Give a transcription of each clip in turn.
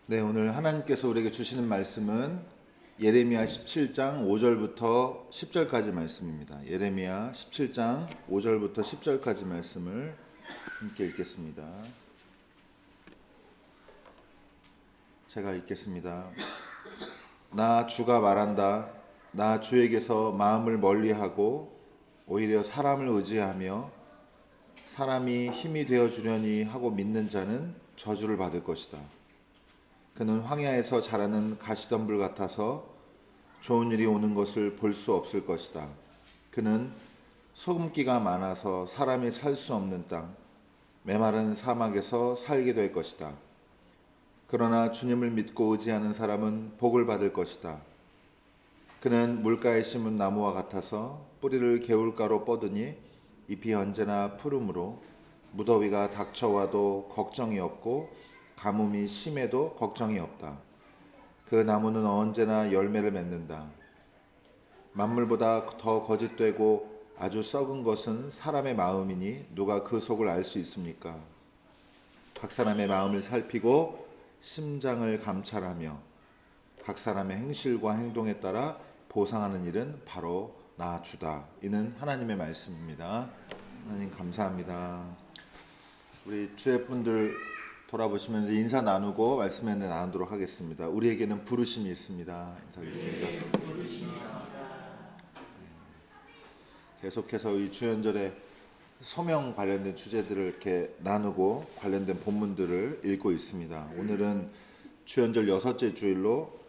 네, 오늘 하나님께서 우리에게 주시는 말씀은 예레미야 17장 5절부터 10절까지 말씀입니다. 예레미야 17장 5절부터 10절까지 말씀을 함께 읽겠습니다. 제가 읽겠습니다. 나 주가 말한다. 나 주에게서 마음을 멀리하고 오히려 사람을 의지하며 사람이 힘이 되어 주려니 하고 믿는 자는 저주를 받을 것이다. 그는 황야에서 자라는 가시덤불 같아서 좋은 일이 오는 것을 볼 수 없을 것이다. 그는 소금기가 많아서 사람이 살 수 없는 땅, 메마른 사막에서 살게 될 것이다. 그러나 주님을 믿고 의지하는 사람은 복을 받을 것이다. 그는 물가에 심은 나무와 같아서 뿌리를 개울가로 뻗으니 잎이 언제나 푸르므로 무더위가 닥쳐와도 걱정이 없고 가뭄이 심해도 걱정이 없다. 그 나무는 언제나 열매를 맺는다. 만물보다 더 거짓되고 아주 썩은 것은 사람의 마음이니 누가 그 속을 알 수 있습니까? 각 사람의 마음을 살피고 심장을 감찰하며 각 사람의 행실과 행동에 따라 보상하는 일은 바로 나 주다. 이는 하나님의 말씀입니다. 하나님 감사합니다. 우리 주의 분들 돌아보시면 인사 나누고 말씀에 나누도록 하겠습니다. 우리에게는 부르심이 있습니다. 인사하겠습니다. 계속해서 이 주연절에 소명 관련된 주제들을 이렇게 나누고 관련된 본문들을 읽고 있습니다. 오늘은 주연절 6째 주일로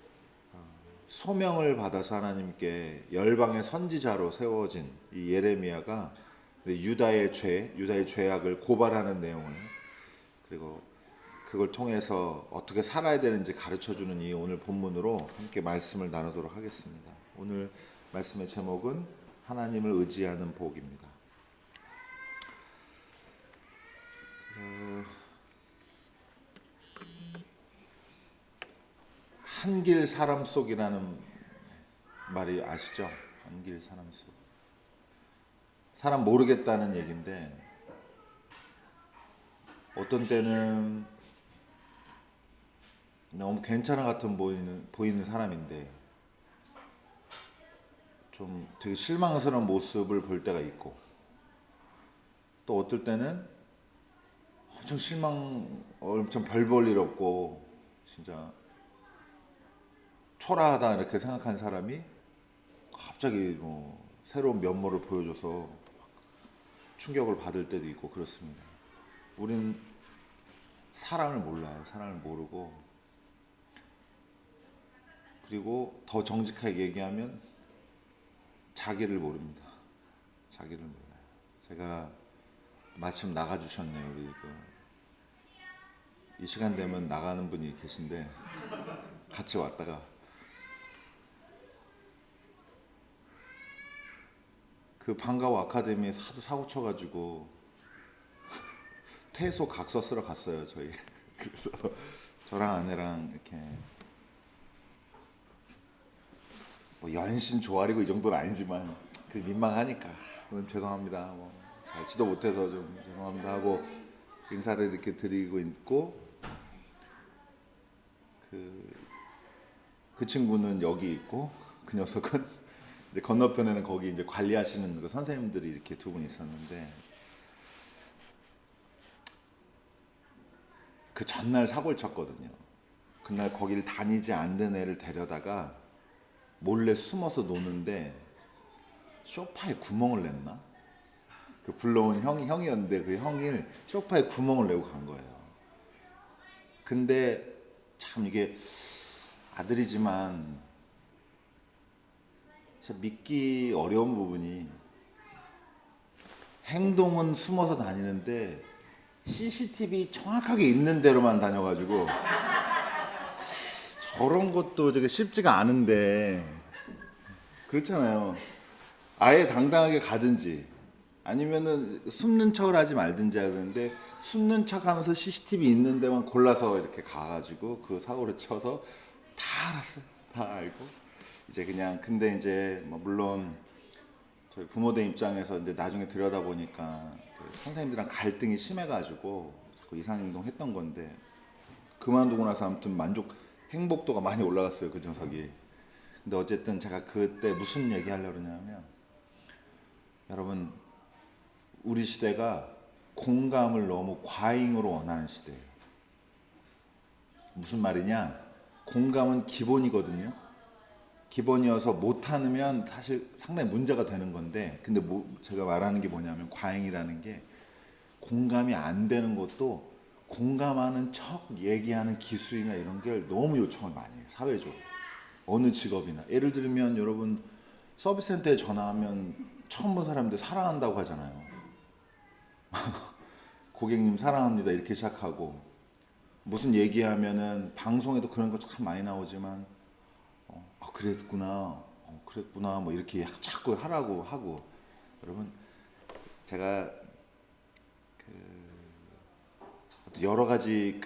소명을 받아서 하나님께 열방의 선지자로 세워진 이 예레미야가 유다의 죄악을 고발하는 내용을, 그리고 그걸 통해서 어떻게 살아야 되는지 가르쳐주는 이 오늘 본문으로 함께 말씀을 나누도록 하겠습니다. 오늘 말씀의 제목은 하나님을 의지하는 복입니다. 한길 사람 속이라는 말이 아시죠? 한길 사람 속. 사람 모르겠다는 얘기인데, 어떤 때는 너무 괜찮아 같은 보이는 사람인데 좀 되게 실망스러운 모습을 볼 때가 있고, 또 어떨 때는 엄청 별 볼 일 없고 진짜 초라하다 이렇게 생각한 사람이 갑자기 뭐 새로운 면모를 보여줘서 충격을 받을 때도 있고 그렇습니다. 우리는 사람을 몰라요. 사람을 모르고, 그리고 더 정직하게 얘기하면 자기를 모릅니다. 자기를 몰라요. 제가 마침 나가주셨네요. 우리 이 시간 되면 나가는 분이 계신데 같이 왔다가 그 방과후 아카데미에서 하도 사고 쳐가지고 퇴소 각서 쓰러 갔어요. 저희 그래서 저랑 아내랑 이렇게 뭐 연신 조아리고 이 정도는 아니지만 그 민망하니까 죄송합니다. 뭐 잘지도 못해서 좀 죄송합니다 하고 인사를 이렇게 드리고 있고, 그 친구는 여기 있고 그 녀석은 이제 건너편에는 거기 이제 관리하시는 그 선생님들이 이렇게 두 분 있었는데, 그 전날 사고를 쳤거든요. 그날 거기를 다니지 않는 애를 데려다가 몰래 숨어서 노는데 소파에 구멍을 냈나? 그 불러온 형이었는데 그 형이 소파에 구멍을 내고 간 거예요. 근데 참 이게 아들이지만 진짜 믿기 어려운 부분이, 행동은 숨어서 다니는데 CCTV 정확하게 있는 데로만 다녀가지고 저런 것도 되게 쉽지가 않은데, 그렇잖아요. 아예 당당하게 가든지 아니면은 숨는 척을 하지 말든지 하는데, 숨는 척하면서 CCTV 있는 데만 골라서 이렇게 가가지고 그 사고를 쳐서 다 알았어요. 다 알고 이제 그냥, 근데 이제 뭐 물론 저희 부모들 입장에서 이제 나중에 들여다 보니까 그 선생님들이랑 갈등이 심해가지고 자꾸 이상행동 했던 건데, 그만두고 나서 아무튼 행복도가 많이 올라갔어요, 그 녀석이. 근데 어쨌든 제가 그때 무슨 얘기 하려고 그러냐면, 여러분, 우리 시대가 공감을 너무 과잉으로 원하는 시대예요. 무슨 말이냐? 공감은 기본이거든요. 기본이어서 못하면 사실 상당히 문제가 되는 건데, 근데 제가 말하는 게 뭐냐면, 과잉이라는 게 공감이 안 되는 것도 공감하는 척 얘기하는 기술이나 이런 게 너무 요청을 많이 해요, 사회적으로. 어느 직업이나. 예를 들면 여러분, 서비스 센터에 전화하면 처음 본 사람인데 사랑한다고 하잖아요. 고객님 사랑합니다 이렇게 시작하고, 무슨 얘기하면은 방송에도 그런 거 참 많이 나오지만 그랬구나 뭐 이렇게 자꾸 하라고 하고. 여러분, 제가 여러 가지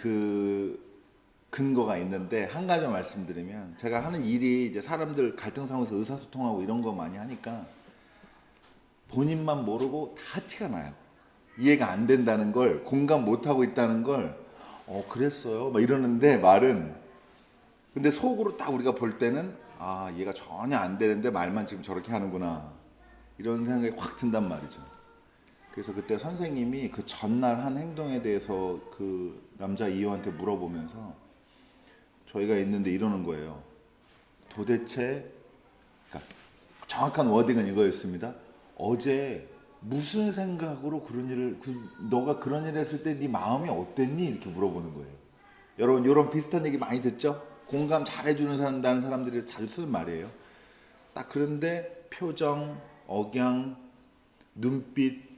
근거가 있는데 한 가지 말씀드리면, 제가 하는 일이 이제 사람들 갈등 상황에서 의사소통하고 이런 거 많이 하니까 본인만 모르고 다 티가 나요. 이해가 안 된다는 걸, 공감 못 하고 있다는 걸, 그랬어요 막 이러는데 말은, 근데 속으로 딱 우리가 볼 때는 얘가 전혀 안 되는데 말만 지금 저렇게 하는구나, 이런 생각이 확 든단 말이죠. 그래서 그때 선생님이 그 전날 한 행동에 대해서 그 남자 이호한테 물어보면서, 저희가 있는데 이러는 거예요. 도대체, 그러니까 정확한 워딩은 이거였습니다. 어제 무슨 생각으로 그런 일을, 너가 그런 일을 했을 때 네 마음이 어땠니? 이렇게 물어보는 거예요. 여러분, 이런 비슷한 얘기 많이 듣죠? 공감 잘해주는 다른 사람들이 자주 쓰는 말이에요. 딱 그런데 표정, 억양, 눈빛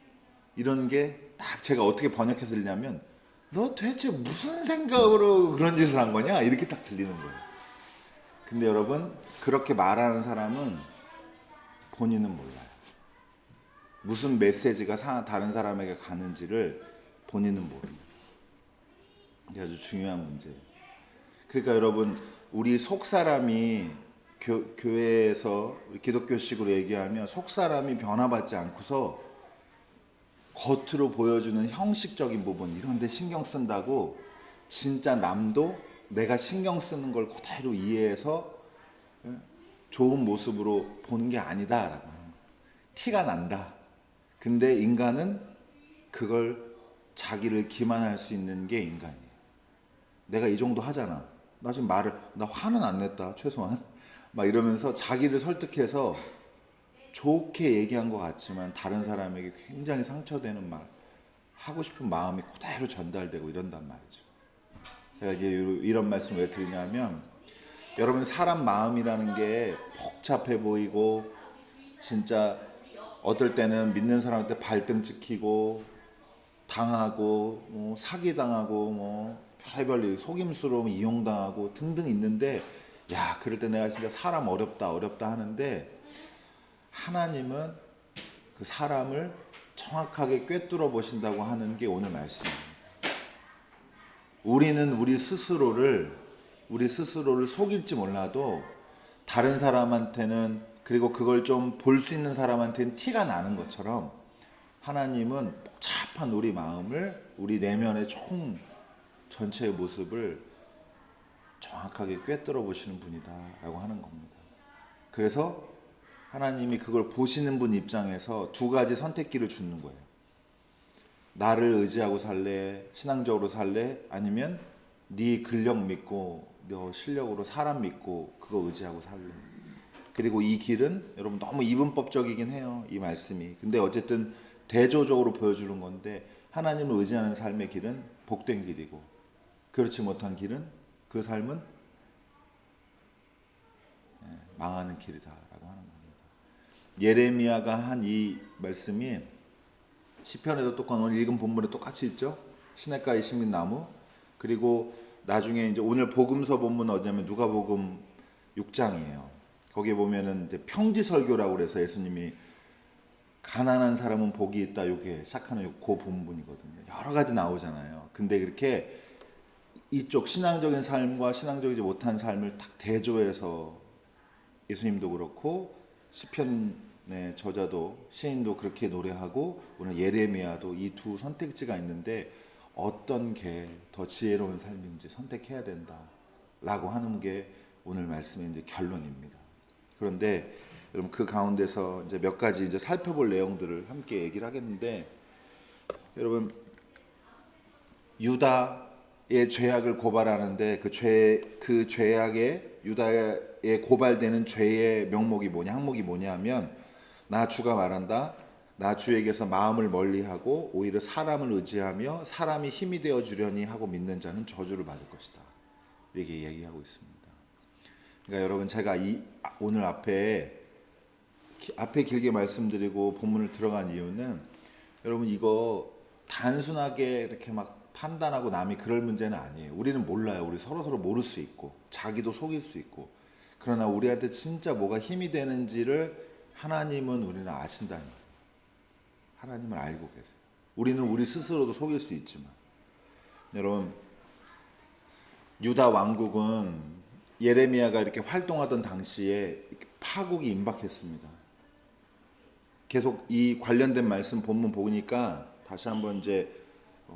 이런 게 딱 제가 어떻게 번역해서 들리냐면, 너 대체 무슨 생각으로 그런 짓을 한 거냐? 이렇게 딱 들리는 거예요. 근데 여러분, 그렇게 말하는 사람은 본인은 몰라요. 무슨 메시지가 다른 사람에게 가는지를 본인은 모릅니다. 이게 아주 중요한 문제예요. 그러니까 여러분, 우리 속사람이 교회에서 기독교식으로 얘기하면 속사람이 변화받지 않고서 겉으로 보여주는 형식적인 부분 이런 데 신경 쓴다고 진짜 남도 내가 신경 쓰는 걸 그대로 이해해서 좋은 모습으로 보는 게 아니다라고 하는 거예요. 티가 난다. 근데 인간은 그걸 자기를 기만할 수 있는 게 인간이에요. 내가 이 정도 하잖아. 나 지금 나 화는 안 냈다 최소한 막 이러면서 자기를 설득해서 좋게 얘기한 것 같지만 다른 사람에게 굉장히 상처되는 말, 하고 싶은 마음이 그대로 전달되고 이런단 말이죠. 제가 이제 이런 말씀 왜 드리냐면, 여러분, 사람 마음이라는 게 복잡해 보이고 진짜 어떨 때는 믿는 사람한테 발등 찍히고 당하고 사기당하고 별의별 일, 속임수로 이용당하고 등등 있는데, 야, 그럴 때 내가 진짜 사람 어렵다 하는데, 하나님은 그 사람을 정확하게 꿰뚫어 보신다고 하는 게 오늘 말씀입니다. 우리는 우리 스스로를 속일지 몰라도 다른 사람한테는, 그리고 그걸 좀 볼 수 있는 사람한테는 티가 나는 것처럼, 하나님은 복잡한 우리 마음을, 우리 내면의 전체의 모습을 정확하게 꿰뚫어 보시는 분이다라고 하는 겁니다. 그래서 하나님이 그걸 보시는 분 입장에서 두 가지 선택기를 주는 거예요. 나를 의지하고 살래? 신앙적으로 살래? 아니면 네 근력 믿고 너 실력으로 사람 믿고 그거 의지하고 살래? 그리고 이 길은 여러분 너무 이분법적이긴 해요, 이 말씀이. 근데 어쨌든 대조적으로 보여주는 건데, 하나님을 의지하는 삶의 길은 복된 길이고, 그렇지 못한 길은, 그 삶은 망하는 길이다라고 하는 겁니다. 예레미야가 한 이 말씀이 시편에도 똑같이, 오늘 읽은 본문에 똑같이 있죠. 시냇가의 시민나무. 그리고 나중에 이제 오늘 복음서 본문은 어디냐면 누가복음 6장이에요. 거기에 보면은 이제 평지설교라고 그래서 예수님이 가난한 사람은 복이 있다, 요게 시작하는 그 본문이거든요. 여러 가지 나오잖아요. 근데 그렇게 이쪽 신앙적인 삶과 신앙적이지 못한 삶을 딱 대조해서, 예수님도 그렇고 시편의 저자도, 시인도 그렇게 노래하고, 오늘 예레미야도 이 두 선택지가 있는데, 어떤 게 더 지혜로운 삶인지 선택해야 된다라고 하는 게 오늘 말씀의 이제 결론입니다. 그런데 여러분 그 가운데서 이제 몇 가지 이제 살펴볼 내용들을 함께 얘기를 하겠는데, 여러분 유다의 죄악을 고발하는데 그 죄악에 유다에 고발되는 죄의 명목이 뭐냐, 항목이 뭐냐면, 나 주가 말한다. 나 주에게서 마음을 멀리하고 오히려 사람을 의지하며 사람이 힘이 되어 주려니 하고 믿는 자는 저주를 받을 것이다. 이렇게 얘기하고 있습니다. 그러니까 여러분 제가 오늘 앞에 길게 말씀드리고 본문을 들어간 이유는, 여러분 이거 단순하게 이렇게 막 판단하고 남이 그럴 문제는 아니에요. 우리는 몰라요. 우리 서로 모를 수 있고 자기도 속일 수 있고, 그러나 우리한테 진짜 뭐가 힘이 되는지를 하나님은 우리는 아신다는 거예요. 하나님을 알고 계세요. 우리는 우리 스스로도 속일 수 있지만, 여러분 유다 왕국은 예레미야가 이렇게 활동하던 당시에 파국이 임박했습니다. 계속 이 관련된 말씀 본문 보니까 다시 한번 이제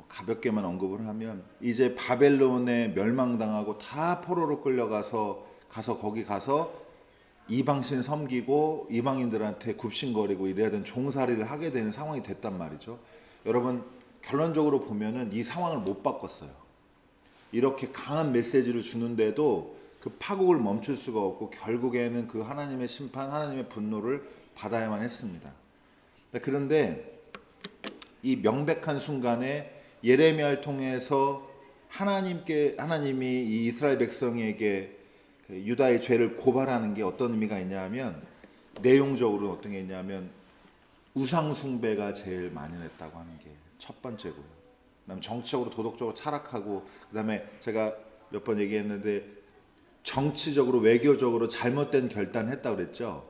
가볍게만 언급을 하면, 이제 바벨론에 멸망당하고 다 포로로 끌려가서 거기 가서 이방신 섬기고 이방인들한테 굽신거리고 이래야 되는 종살이를 하게 되는 상황이 됐단 말이죠. 여러분 결론적으로 보면은 이 상황을 못 바꿨어요. 이렇게 강한 메시지를 주는데도 그 파국을 멈출 수가 없고 결국에는 그 하나님의 심판, 하나님의 분노를 받아야만 했습니다. 그런데 이 명백한 순간에 예레미야를 통해서 하나님이 이 이스라엘 백성에게 유다의 죄를 고발하는 게 어떤 의미가 있냐면, 내용적으로 어떤 게 있냐면 우상 숭배가 제일 만연했다고 하는 게 첫 번째고요. 그다음에 정치적으로 도덕적으로 타락하고, 그다음에 제가 몇 번 얘기했는데 정치적으로 외교적으로 잘못된 결단했다고 그랬죠.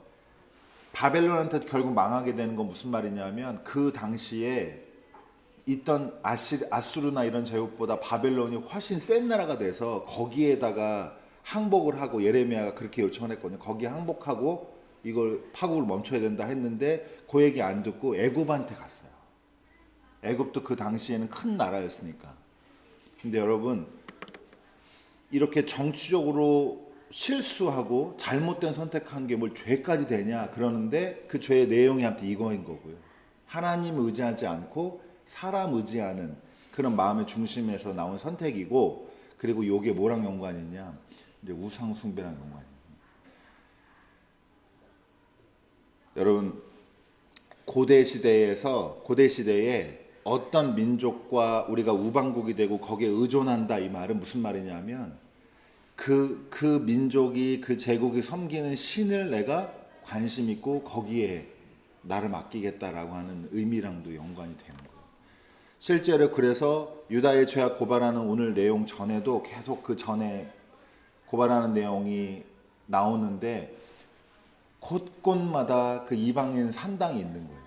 바벨론한테 결국 망하게 되는 건 무슨 말이냐면, 그 당시에 있던 아수르나 이런 제국보다 바벨론이 훨씬 센 나라가 돼서 거기에다가 항복을 하고, 예레미야가 그렇게 요청을 했거든요. 거기에 항복하고 이걸 파국을 멈춰야 된다 했는데 그 얘기 안 듣고 애굽한테 갔어요. 애굽도 그 당시에는 큰 나라였으니까. 근데 여러분 이렇게 정치적으로 실수하고 잘못된 선택한 게 뭘 죄까지 되냐 그러는데, 그 죄의 내용이 아무튼 이거인 거고요. 하나님 의지하지 않고 사람 의지하는 그런 마음의 중심에서 나온 선택이고, 그리고 요게 뭐랑 연관이 있냐, 이제 우상 숭배랑 연관이 있습니다. 여러분 고대 시대에 어떤 민족과 우리가 우방국이 되고 거기에 의존한다, 이 말은 무슨 말이냐면, 그 민족이 그 제국이 섬기는 신을 내가 관심 있고 거기에 나를 맡기겠다라고 하는 의미랑도 연관이 되는 거예요. 실제로 그래서 유다의 죄악 고발하는 오늘 내용 전에도 계속 그 전에 고발하는 내용이 나오는데, 곳곳마다 그 이방인 산당이 있는 거예요.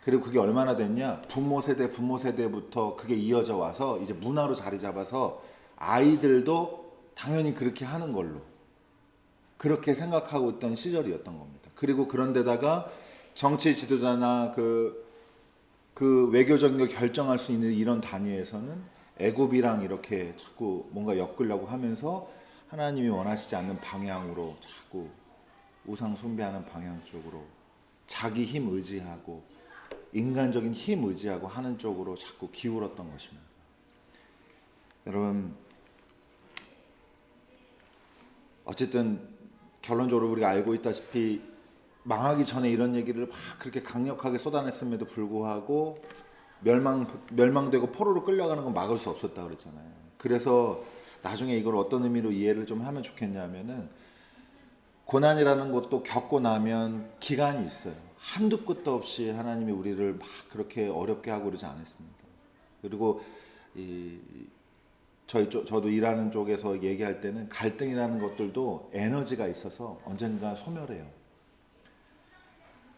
그리고 그게 얼마나 됐냐, 부모 세대부터 그게 이어져 와서 이제 문화로 자리 잡아서 아이들도 당연히 그렇게 하는 걸로 그렇게 생각하고 있던 시절이었던 겁니다. 그리고 그런데다가 정치 지도자나 그 외교적인 걸 결정할 수 있는 이런 단위에서는 애굽이랑 이렇게 자꾸 뭔가 엮으려고 하면서 하나님이 원하시지 않는 방향으로 자꾸 우상 숭배하는 방향 쪽으로, 자기 힘 의지하고 인간적인 힘 의지하고 하는 쪽으로 자꾸 기울었던 것입니다. 여러분 어쨌든 결론적으로 우리가 알고 있다시피 망하기 전에 이런 얘기를 막 그렇게 강력하게 쏟아냈음에도 불구하고 멸망되고 포로로 끌려가는 건 막을 수 없었다고 그랬잖아요. 그래서 나중에 이걸 어떤 의미로 이해를 좀 하면 좋겠냐면은, 고난이라는 것도 겪고 나면 기간이 있어요. 한두 끝도 없이 하나님이 우리를 막 그렇게 어렵게 하고 그러지 않았습니다. 그리고 저도 일하는 쪽에서 얘기할 때는 갈등이라는 것들도 에너지가 있어서 언젠가 소멸해요.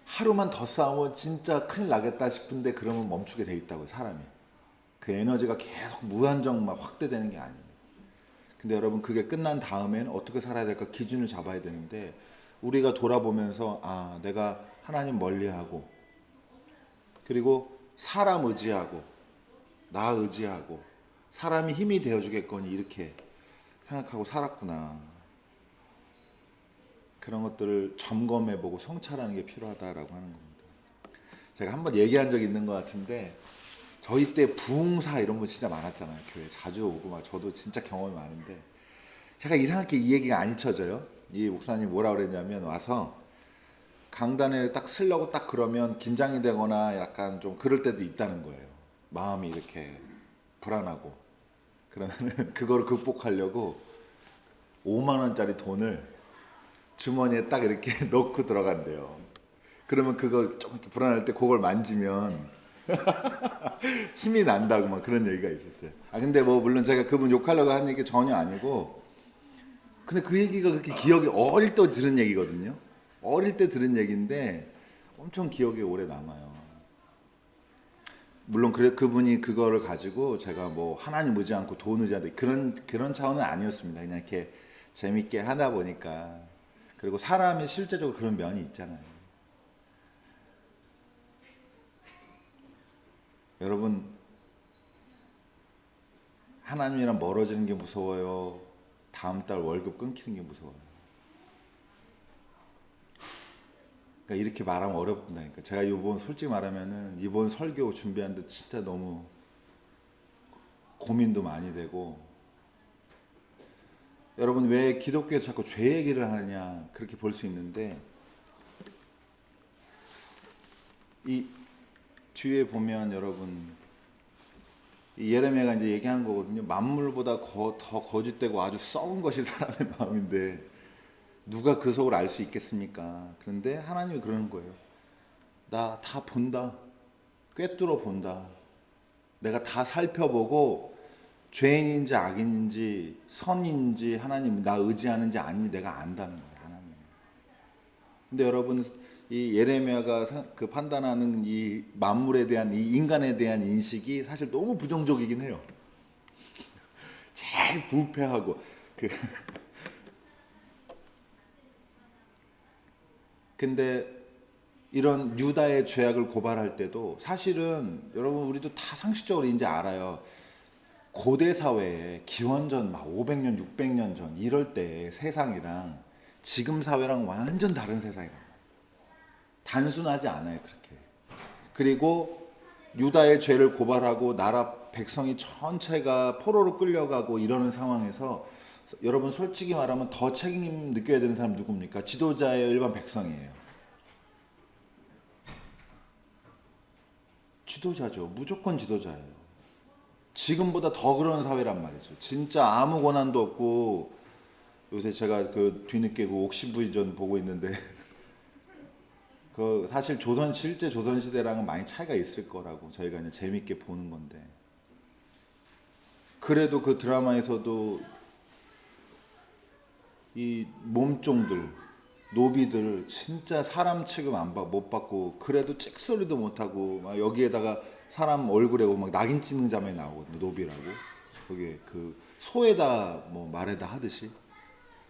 하루만 더 싸우면 진짜 큰일 나겠다 싶은데 그러면 멈추게 돼 있다고요, 사람이. 그 에너지가 계속 무한정 막 확대되는 게 아니에요. 근데 여러분 그게 끝난 다음엔 어떻게 살아야 될까 기준을 잡아야 되는데, 우리가 돌아보면서 내가 하나님 멀리하고 그리고 사람 의지하고 나 의지하고 사람이 힘이 되어주겠거니 이렇게 생각하고 살았구나. 그런 것들을 점검해보고 성찰하는 게 필요하다라고 하는 겁니다. 제가 한번 얘기한 적이 있는 것 같은데 저희 때 부흥사 이런 거 진짜 많았잖아요. 교회 자주 오고 막 저도 진짜 경험이 많은데 제가 이상하게 이 얘기가 안 잊혀져요. 이 목사님 뭐라 그랬냐면 와서 강단에 딱 쓰려고 딱 그러면 긴장이 되거나 약간 좀 그럴 때도 있다는 거예요. 마음이 이렇게 불안하고 그러면 그거를 극복하려고 5만 원짜리 돈을 주머니에 딱 이렇게 넣고 들어간대요. 그러면 그거 좀 불안할 때 그걸 만지면 힘이 난다고 막 그런 얘기가 있었어요. 근데 뭐 물론 제가 그분 욕하려고 하는 얘기 전혀 아니고 근데 그 얘기가 그렇게 기억이 어릴 때 들은 얘기거든요. 어릴 때 들은 얘기인데 엄청 기억에 오래 남아요. 물론 그분이 그거를 가지고 제가 뭐 하나님 의지 않고 돈 의지하다 그런 차원은 아니었습니다. 그냥 이렇게 재밌게 하다 보니까. 그리고 사람이 실제적으로 그런 면이 있잖아요. 여러분, 하나님이랑 멀어지는 게 무서워요? 다음 달 월급 끊기는 게 무서워요? 그러니까 이렇게 말하면 어렵다니까. 제가 이번 솔직히 말하면은 이번 설교 준비하는데 진짜 너무 고민도 많이 되고, 여러분 왜 기독교에서 자꾸 죄 얘기를 하느냐 그렇게 볼 수 있는데, 이 뒤에 보면 여러분 이 예레미야가 이제 얘기하는 거거든요. 만물보다 더 거짓되고 아주 썩은 것이 사람의 마음인데 누가 그 속을 알 수 있겠습니까? 그런데 하나님이 그러는 거예요. 나 다 본다. 꿰뚫어 본다. 내가 다 살펴보고 죄인인지 악인인지 선인지 하나님 나 의지하는지 아닌지 내가 안다는 거예요. 하나님. 근데 여러분 이 예레미야가 그 판단하는 이 만물에 대한 이 인간에 대한 인식이 사실 너무 부정적이긴 해요. 제일 부패하고 근데 이런 유다의 죄악을 고발할 때도 사실은 여러분 우리도 다 상식적으로 이제 알아요. 고대 사회에 기원전 막 500년, 600년 전 이럴 때 세상이랑 지금 사회랑 완전 다른 세상이에요. 단순하지 않아요, 그렇게. 그리고 유다의 죄를 고발하고 나라 백성이 전체가 포로로 끌려가고 이러는 상황에서 여러분 솔직히 말하면 더 책임 느껴야 되는 사람 누굽니까? 지도자의 일반 백성이에요. 지도자죠. 무조건 지도자예요. 지금보다 더 그런 사회란 말이죠. 진짜 아무 권한도 없고 요새 제가 그 뒤늦게 그 옥시부이전 보고 있는데 그 사실 실제 조선 시대랑은 많이 차이가 있을 거라고 저희가 그냥 재밌게 보는 건데 그래도 그 드라마에서도 이 몸종들 노비들 진짜 사람 취급 못 받고 그래도 찍소리도 못 하고 막 여기에다가 사람 얼굴에 막 낙인 찍는 장면이 나오거든요. 노비라고 그게 그 소에다 뭐 말에다 하듯이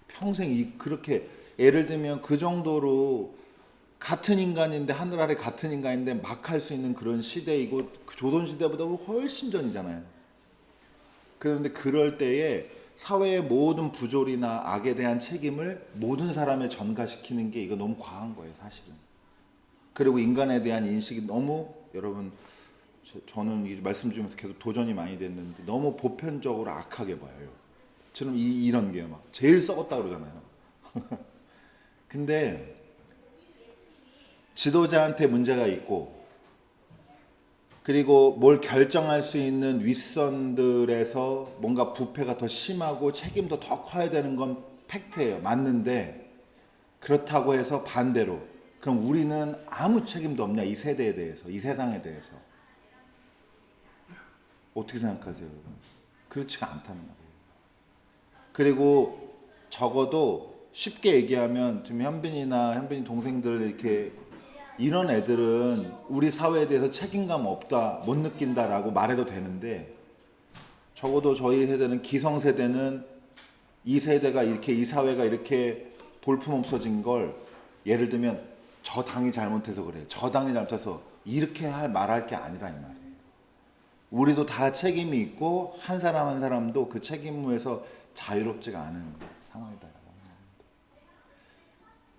평생 그렇게 예를 들면 그 정도로 같은 인간인데 하늘 아래 같은 인간인데 막 할 수 있는 그런 시대이고 조선 시대보다 훨씬 전이잖아요. 그런데 그럴 때에 사회의 모든 부조리나 악에 대한 책임을 모든 사람에 전가시키는 게 이거 너무 과한 거예요, 사실은. 그리고 인간에 대한 인식이 너무 여러분 저는 이 말씀 주면서 계속 도전이 많이 됐는데 너무 보편적으로 악하게 봐요. 저는 이런 게 막 제일 썩었다 그러잖아요. 근데 지도자한테 문제가 있고 그리고 뭘 결정할 수 있는 윗선들에서 뭔가 부패가 더 심하고 책임도 더 커야 되는 건 팩트예요. 맞는데 그렇다고 해서 반대로 그럼 우리는 아무 책임도 없냐 이 세대에 대해서 이 세상에 대해서 어떻게 생각하세요? 그렇지가 않다는 말이에요. 그리고 적어도 쉽게 얘기하면 지금 현빈이 동생들 이렇게 이런 애들은 우리 사회에 대해서 책임감 없다, 못 느낀다라고 말해도 되는데 적어도 저희 세대는 기성세대는 이 세대가 이렇게 이 사회가 이렇게 볼품없어진 걸 예를 들면 저 당이 잘못해서 그래, 저 당이 잘못해서 이렇게 말할 게 아니라 이 말이에요. 우리도 다 책임이 있고 한 사람 한 사람도 그 책임에서 자유롭지가 않은 상황이다.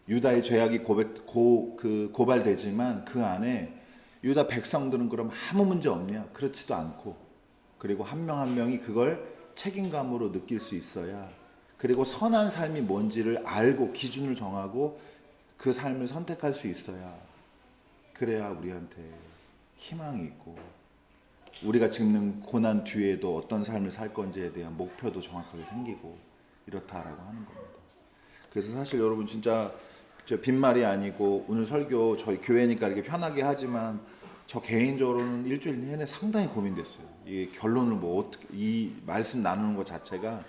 유다의 죄악이 고발되지만 그 안에 유다 백성들은 그럼 아무 문제 없냐? 그렇지도 않고, 그리고 한 명 한 명이 그걸 책임감으로 느낄 수 있어야, 그리고 선한 삶이 뭔지를 알고 기준을 정하고 그 삶을 선택할 수 있어야, 그래야 우리한테 희망이 있고 우리가 지금 고난 뒤에도 어떤 삶을 살 건지에 대한 목표도 정확하게 생기고 이렇다라고 하는 겁니다. 그래서 사실 여러분 진짜 저 빈말이 아니고 오늘 설교 저희 교회니까 이렇게 편하게 하지만 저 개인적으로는 일주일 내내 상당히 고민됐어요. 이 결론을 뭐 어떻게, 이 말씀 나누는 것 자체가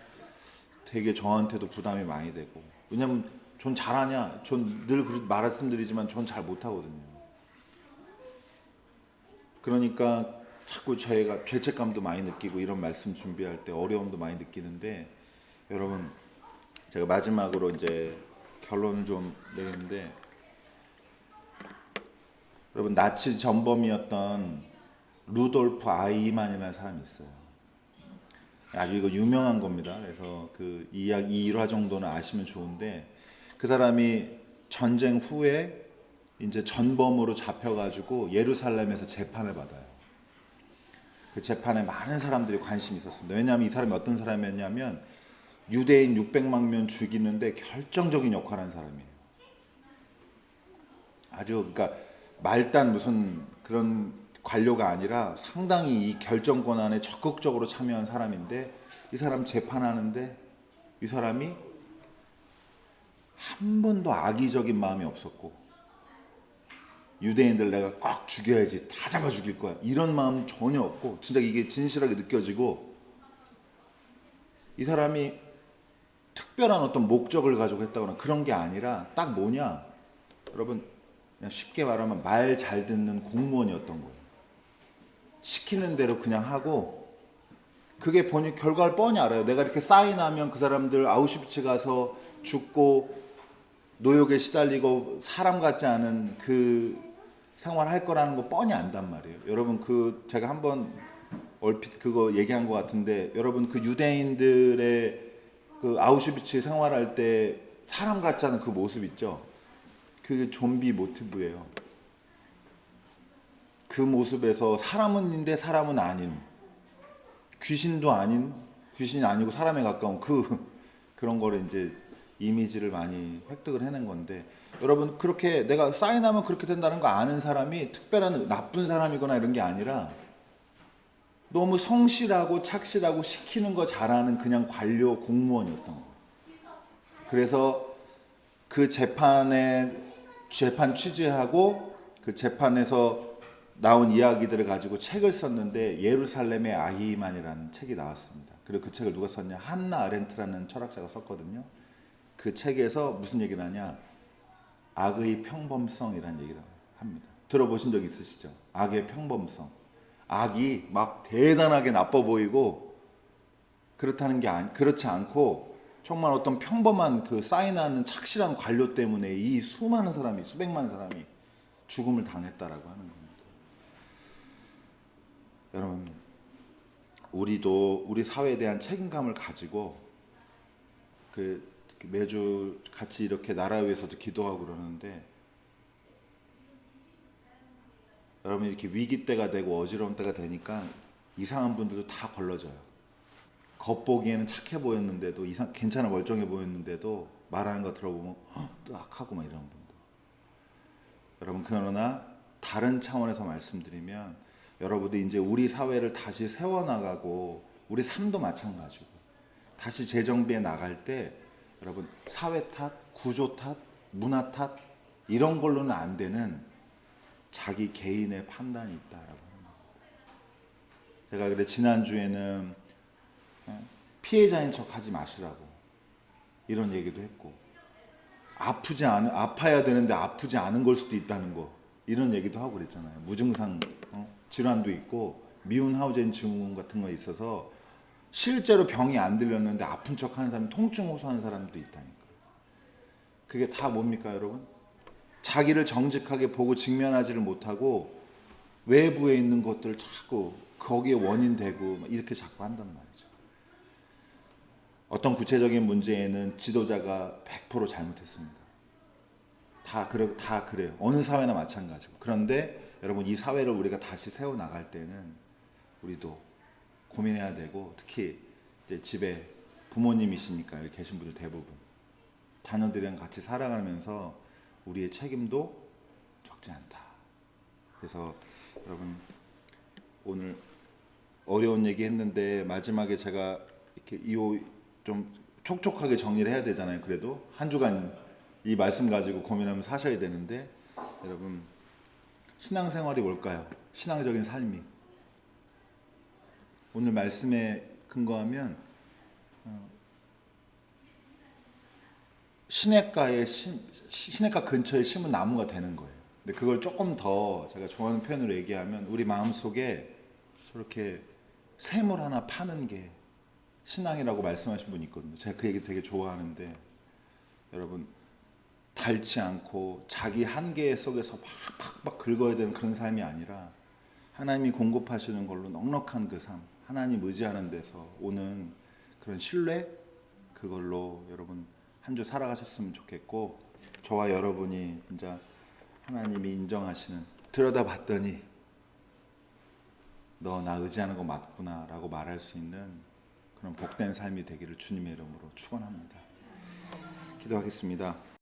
되게 저한테도 부담이 많이 되고, 왜냐면 전 잘하냐, 전 늘 말씀드리지만 전 잘 못하거든요. 그러니까 자꾸 저희가 죄책감도 많이 느끼고 이런 말씀 준비할 때 어려움도 많이 느끼는데, 여러분 제가 마지막으로 이제 결론을 좀 내리는데, 여러분 나치 전범이었던 루돌프 아이만이라는 사람이 있어요. 아주 이거 유명한 겁니다. 그래서 그 이야기 1화 정도는 아시면 좋은데, 그 사람이 전쟁 후에 이제 전범으로 잡혀가지고 예루살렘에서 재판을 받아요. 그 재판에 많은 사람들이 관심이 있었습니다. 왜냐하면 이 사람이 어떤 사람이었냐면 유대인 600만 명 죽이는데 결정적인 역할을 한 사람이에요. 아주 그러니까 말단 무슨 그런 관료가 아니라 상당히 이 결정권 안에 적극적으로 참여한 사람인데, 이 사람 재판하는데 이 사람이 한 번도 악의적인 마음이 없었고, 유대인들 내가 꼭 죽여야지, 다 잡아 죽일 거야, 이런 마음 전혀 없고, 진짜 이게 진실하게 느껴지고, 이 사람이 특별한 어떤 목적을 가지고 했다거나 그런 게 아니라 딱 뭐냐, 여러분 그냥 쉽게 말하면 말 잘 듣는 공무원이었던 거예요. 시키는 대로 그냥 하고, 그게 보니 결과를 뻔히 알아요. 내가 이렇게 사인하면 그 사람들 아우슈비츠 가서 죽고 노역에 시달리고 사람 같지 않은 그 생활할 거라는 거 뻔히 안단 말이에요. 여러분 그 제가 한번 얼핏 그거 얘기한 것 같은데, 여러분 그 유대인들의 그 아우슈비츠 생활할 때 사람 같지 않은 그 모습 있죠? 그게 좀비 모티브예요. 그 모습에서 사람은 인데 사람은 아닌, 귀신도 아닌, 귀신이 아니고 사람에 가까운 그런 거를 이제 이미지를 많이 획득을 해낸 건데, 여러분 그렇게 내가 사인하면 그렇게 된다는 거 아는 사람이 특별한 나쁜 사람이거나 이런 게 아니라 너무 성실하고 착실하고 시키는 거 잘하는 그냥 관료 공무원이었던 거예요. 그래서 그 재판 취재하고 그 재판에서 나온 이야기들을 가지고 책을 썼는데, 예루살렘의 아히만이라는 책이 나왔습니다. 그리고 그 책을 누가 썼냐, 한나 아렌트라는 철학자가 썼거든요. 그 책에서 무슨 얘기를 하냐, 악의 평범성이라는 얘기를 합니다. 들어보신 적 있으시죠? 악의 평범성. 악이 막 대단하게 나빠 보이고 그렇다는 게 그렇지 않고, 정말 어떤 평범한 그 사인하는 착실한 관료 때문에 이 수많은 사람이, 수백만 사람이 죽음을 당했다라고 하는 겁니다. 여러분 우리도 우리 사회에 대한 책임감을 가지고 매주 같이 이렇게 나라 위해서도 기도하고 그러는데, 여러분 이렇게 위기 때가 되고 어지러운 때가 되니까 이상한 분들도 다 걸러져요. 겉보기에는 착해 보였는데도, 괜찮아 멀쩡해 보였는데도 말하는 거 들어보면 뜨악하고 막 이런 분들. 여러분 그러나 다른 차원에서 말씀드리면, 여러분들 이제 우리 사회를 다시 세워나가고 우리 삶도 마찬가지고 다시 재정비해 나갈 때, 여러분 사회 탓, 구조 탓, 문화 탓 이런 걸로는 안 되는 자기 개인의 판단이 있다라고 합니다. 제가 그래 지난주에는 피해자인 척 하지 마시라고 이런 얘기도 했고, 아파야 되는데 아프지 않은 걸 수도 있다는 거 이런 얘기도 하고 그랬잖아요. 무증상 질환도 있고 미운하우젠 증후군 같은 거 있어서 실제로 병이 안 들렸는데 아픈 척 하는 사람, 통증 호소하는 사람도 있다니까. 그게 다 뭡니까 여러분? 자기를 정직하게 보고 직면하지를 못하고 외부에 있는 것들을 자꾸 거기에 원인 되고 이렇게 자꾸 한단 말이죠. 어떤 구체적인 문제에는 지도자가 100% 잘못했습니다. 다 그래요. 어느 사회나 마찬가지고. 그런데 여러분 이 사회를 우리가 다시 세워 나갈 때는 우리도 고민해야 되고, 특히 이제 집에 부모님이시니까 여기 계신 분들 대부분 자녀들이랑 같이 살아가면서 우리의 책임도 적지 않다. 그래서 여러분 오늘 어려운 얘기 했는데 마지막에 제가 이렇게 좀 촉촉하게 정리를 해야 되잖아요. 그래도 한 주간 이 말씀 가지고 고민하면서 사셔야 되는데, 여러분 신앙생활이 뭘까요? 신앙적인 삶이 오늘 말씀에 근거하면 시냇가 근처에 심은 나무가 되는 거예요. 근데 그걸 조금 더 제가 좋아하는 표현으로 얘기하면 우리 마음속에 저렇게 샘을 하나 파는 게 신앙이라고 말씀하신 분이 있거든요. 제가 그 얘기 되게 좋아하는데, 여러분 닳지 않고 자기 한계 속에서 막 긁어야 되는 그런 삶이 아니라 하나님이 공급하시는 걸로 넉넉한 그 삶, 하나님 의지하는 데서 오는 그런 신뢰, 그걸로 여러분 한 주 살아가셨으면 좋겠고, 저와 여러분이 진짜 하나님이 인정하시는, 들여다봤더니 너 나 의지하는 거 맞구나 라고 말할 수 있는 그런 복된 삶이 되기를 주님의 이름으로 축원합니다. 기도하겠습니다.